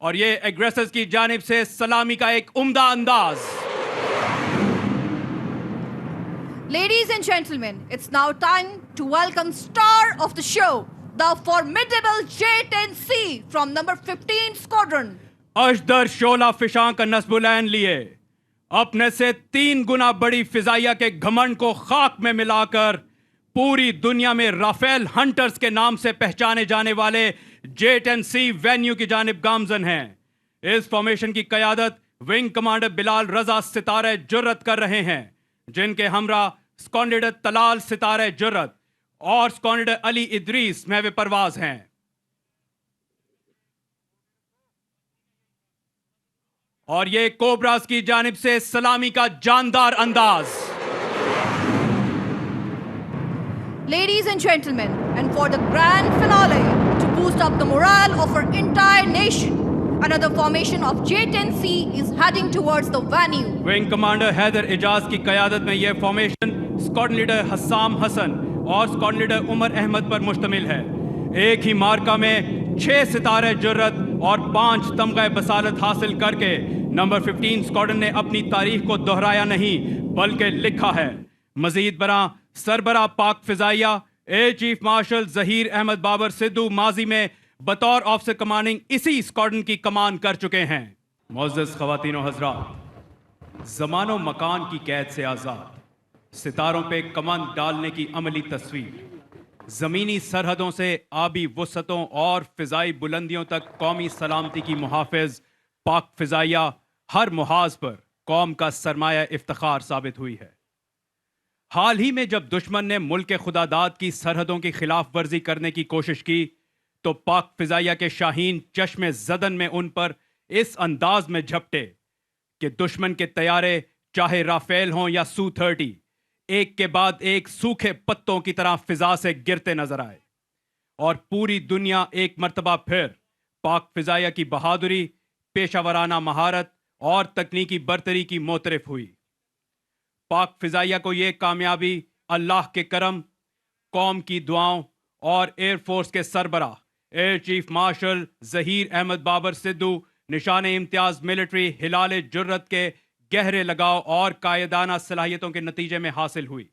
और ये एग्रेसर्स की जानिब से सलामी का एक उम्दा अंदाज। Ladies and gentlemen, it's now time to welcome star of the show, the formidable J-10C from number 15 Squadron. अजदर शोला फिशां का नस्बुलैन लिए अपने से 3 गुना बड़ी फिजाइया के घमंड को खाक में मिलाकर पूरी दुनिया में राफेल हंटर्स के नाम से पहचाने जाने वाले J-10C वेन्यू की जानिब गामजन हैं। इस फॉर्मेशन की कयादत विंग कमांडर बिलाल रजा सितारे जुर्रत कर रहे हैं, जिनके हमरा स्क्वाड्रन तलाल सितारे जुर्रत और स्क्वाड्रन अली इदरीस महवे परवाज हैं। और ये कोबरास की जानिब से सलामी का जानदार अंदाज। Ladies and gentlemen, and for the grand finale, to boost up the morale of our entire nation, another formation of J-10C is heading towards the venue. Wing commander Haider Ijaz की कयादत में यह formation squadron leader Hassam Hasan और squadron leader Umar Ahmad पर मुश्तमिल है। एक ही मार्का में 6 सितारे जुर्रत और 5 तमगा बसालत हासिल करके नंबर 15 स्क्वाड्रन ने अपनी तारीख को दोहराया नहीं बल्कि लिखा है। मजीद बरा सरबरा पाक फिजाइया air chief marshal Zaheer Ahmed Babar Sidhu माजी में बतौर ऑफिसर कमांडिंग इसी स्क्वाड्रन की कमान कर चुके हैं। मुअज़्ज़ज़ ख़वातीन और हज़रात, ज़मानो मकान की कैद से आज़ाद, सितारों पे कमान डालने की अमली तस्वीर, ज़मीनी सरहदों से आबी वसतों और फ़िज़ाई बुलंदियों तक कौमी सलामती की मुहाफ़िज़ पाक फ़िज़ाइया हर मुहाज पर कौम का सरमाया इफ्तिखार साबित हुई है। हाल ही में जब दुश्मन ने मुल्क खुदादाद की सरहदों की खिलाफ वर्जी करने की कोशिश की तो पाक फ़िज़ाइया के शाहीन चश्मे ज़दन में उन पर इस अंदाज में झपटे कि दुश्मन के तैयारे चाहे राफेल हों या सू-30 एक के बाद एक सूखे पत्तों की तरह फिजा से गिरते नजर आए और पूरी दुनिया एक मर्तबा फिर पाक फ़िज़ाइया की बहादुरी, पेशावराना महारत और तकनीकी बरतरी की मोतरफ हुई। पाक फ़िज़ाइया को यह कामयाबी अल्लाह के करम, कौम की दुआओं और एयरफोर्स के सरबराह air chief marshal Zaheer Ahmed Babar Sidhu निशान इम्तियाज मिलिट्री हिलाल जुर्रत के गहरे लगाव और कायदाना सलाहियतों के नतीजे में हासिल हुई।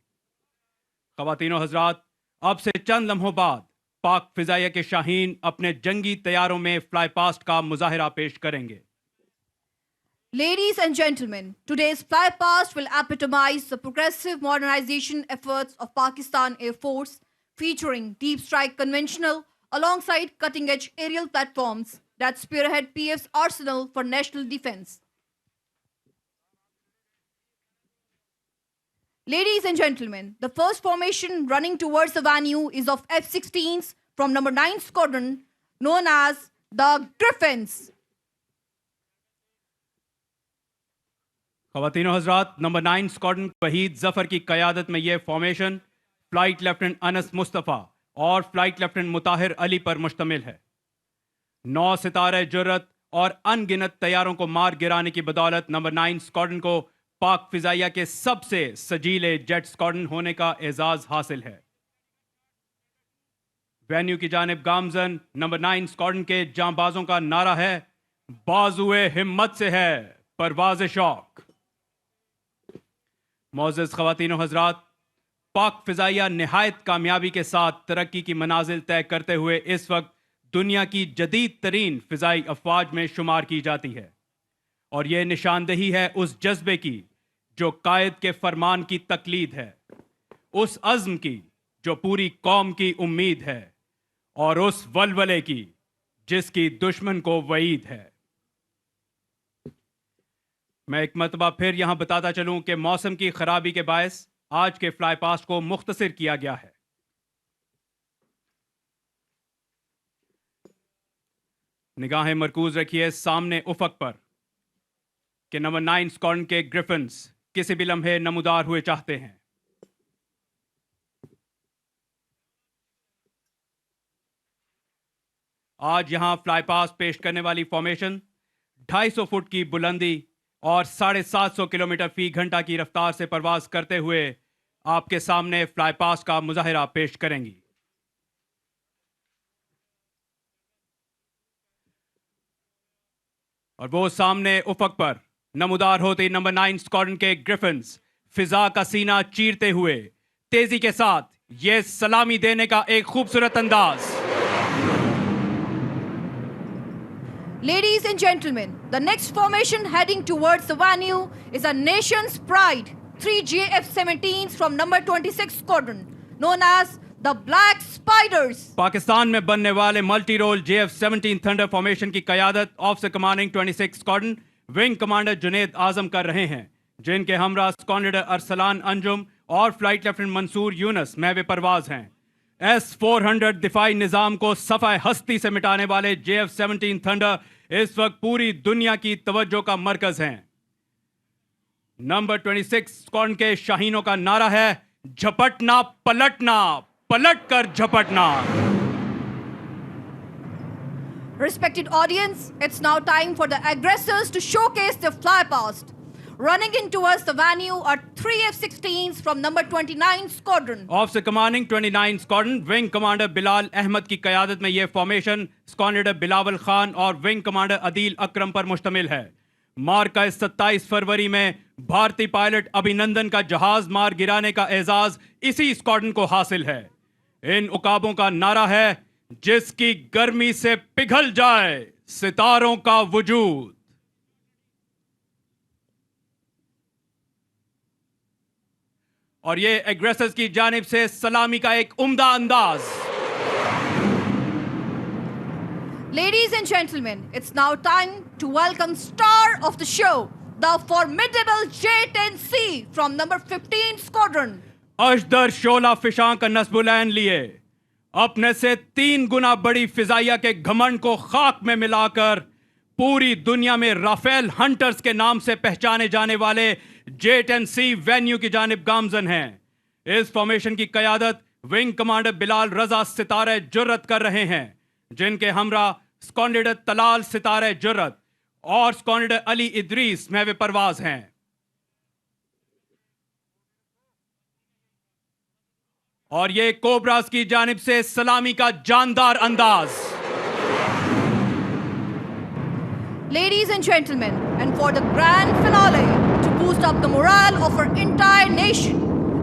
ख़वातीन और हज़रात, अब से चंद लम्हों बाद पाक फ़िज़ाइया के शाहीन अपने जंगी तैयारों में फ्लाई पास्ट का मुजाहिरा पेश करेंगे। Ladies and gentlemen, today's flypast will epitomize the progressive modernization efforts of Pakistan Air Force, featuring deep strike conventional alongside cutting-edge aerial platforms that spearhead PF's arsenal for national defense. Ladies and gentlemen, the first formation running towards the venue is of F-16s from number 9 Squadron, known as the Griffins. ख़वातीन और हज़रात, number 9 squadron Waheed Zafar की क़यादत में यह formation flight lieutenant Anas Mustafa और flight lieutenant मुताहिर Ali पर मुश्तमिल है। 9 सितारे जुर्रत और अनगिनत तैयारों को मार गिराने की बदौलत नंबर 9 स्क्वाड्रन को पाक फ़िज़ाइया के सबसे सजीले जेट स्क्वाड्रन होने का एजाज़ हासिल है। वेन्यू की जानिब गामजन नंबर 9 स्क्वाड्रन के जांबाजों का नारा है, बाजुए हिम्मत से है परवाज़ शौक। मुअज़्ज़ज़ ख़वातीन और हज़रात, पाक फ़िज़ाइया निहायत कामयाबी के साथ तरक्की की मनाजिल तय करते हुए इस वक्त दुनिया की जदीद तरीन फ़िज़ाई अफ़वाज में शुमार की जाती है और यह निशानदही है उस जज्बे की जो कायद के फरमान की तकलीद है, उस अज़्म की जो पूरी कौम की उम्मीद है और उस वलवले की जिसकी दुश्मन को वईद है। मैं एक मरतबा फिर यहां बताता चलूं कि मौसम की खराबी के बायस आज के फ्लाई पास्ट को मुख्तसर किया गया है। निगाहें मरकूज रखिए सामने उफक पर कि नंबर 9 स्क्वाड्रन के ग्रिफिन्स किसी भी लम्हे नमूदार हुए चाहते हैं। आज यहां फ्लाई पास्ट पेश करने वाली फॉर्मेशन 250 फुट की बुलंदी और 750 किलोमीटर फी घंटा की रफ्तार से परवाज करते हुए आपके सामने फ्लाई पास्ट का मुजाहिरा पेश करेंगी। और वो सामने उफक पर नमूदार होती नंबर 9 स्क्वाड्रन के ग्रिफिन्स फिजा का सीना चीरते हुए तेजी के साथ ये सलामी देने का एक खूबसूरत अंदाज। Ladies and gentlemen, the next formation heading towards the venue is a nation's pride, 3 JF-17s from number 26 Squadron, known as the Black Spiders. Pakistan में बनने वाले multi role JF-17 thunder formation की क़यादत officer commanding 26 squadron wing commander Junaid Azam कर रहे हैं, जिनके हमरा स्क्वाड्रन लीडर अरसलान अंजुम और फ्लाइट लेफ्टिनेंट मंसूर यूनस महवे परवाज हैं। S-400 दिफाई निज़ाम को सफ़ाए हस्ती से मिटाने वाले JF-17 थंडर इस वक्त पूरी दुनिया की तवज्जो का मरकज हैं। नंबर 26 स्क्वाड्रन के शाहीनों का नारा है, झपटना पलटना, पलट कर झपटना। Respected audience, it's now time for the aggressors to showcase their fly past. Running in towards the venue are 3 F-16s from number 29 Squadron. Officer commanding 29 squadron wing commander Bilal Ahmed की क़यादत में यह formation squadron leader Bilawal Khan और wing commander Adeel अकरम पर मुश्तमिल है। मार्का 27 फरवरी में भारतीय पायलट अभिनंदन का जहाज मार गिराने का एजाज इसी स्क्वाड्रन को हासिल है। इन उकाबों का नारा है, जिसकी गर्मी से पिघल जाए सितारों का वजूद। और ये एग्रेसर्स की जानिब से सलामी का एक उम्दा अंदाज। Ladies and gentlemen, it's now time to welcome star of the show, the formidable J-10C from number 15 Squadron. अजदर शोला फिशां का नस्बुलैन लिए अपने से 3 गुना बड़ी फिजाइया के घमंड को खाक में मिलाकर पूरी दुनिया में राफेल हंटर्स के नाम से पहचाने जाने वाले J-10C वेन्यू की जानिब गामजन हैं। इस फॉर्मेशन की क़यादत विंग कमांडर बिलाल रजा सितारे जुर्रत कर रहे हैं, जिनके हमरा स्क्वाड्रन लीडर तलाल सितारे जुर्रत और स्क्वाड्रन लीडर अली इदरीस महवे परवाज हैं। और ये कोबरास की जानिब से सलामी का जानदार अंदाज। Ladies and gentlemen, and for the grand finale, to boost up the morale of our entire nation,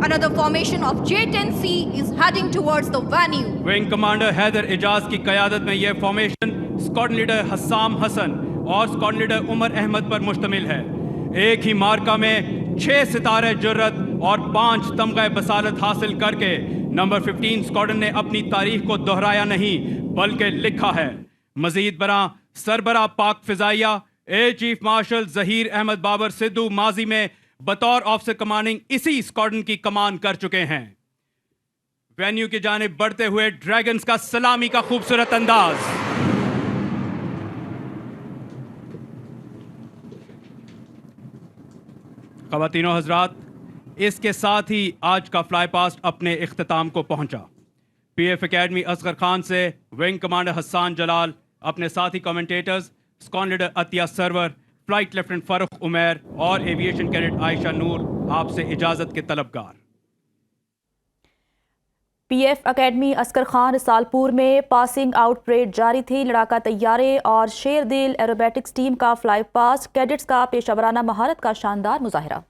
another formation of J-10C is heading towards the venue. Wing commander Haider Ijaz की क़यादत में यह formation squadron leader Hassam Hasan और squadron leader Umar Ahmad पर मुश्तमिल है। एक ही मार्का में 6 सितारे जुर्रत और 5 तमग़े बसालत हासिल करके नंबर 15 स्क्वाड्रन ने अपनी तारीख को दोहराया नहीं बल्कि लिखा है। मजीद बरा सरबरा पाक फिजाइया air chief marshal Zaheer Ahmed Babar Sidhu माजी में बतौर ऑफिसर कमांडिंग इसी स्क्वाड्रन की कमान कर चुके हैं। वेन्यू की जानिब बढ़ते हुए ड्रैगन्स का सलामी का खूबसूरत अंदाज। ख़वातीनो हज़रात, इसके साथ ही आज का फ्लाई पास्ट अपने इख्तिताम को पहुंचा। PF एकेडमी असगर खान से विंग कमांडर हस्सान जलाल, अपने साथी commentators squadron leader Atiya Sarwar, flight lieutenant Farooq Umair और एविएशन कैडेट आयशा नूर आपसे इजाज़त के तलबगार। PF एकेडमी असगर खान रिसालपुर में पासिंग आउट परेड जारी थी। लड़ाका तैयारे और शेर दिल एरोबेटिक्स टीम का फ्लाई पास्ट, कैडेट्स का पेशा वराना महारत का शानदार मुजाहिरा।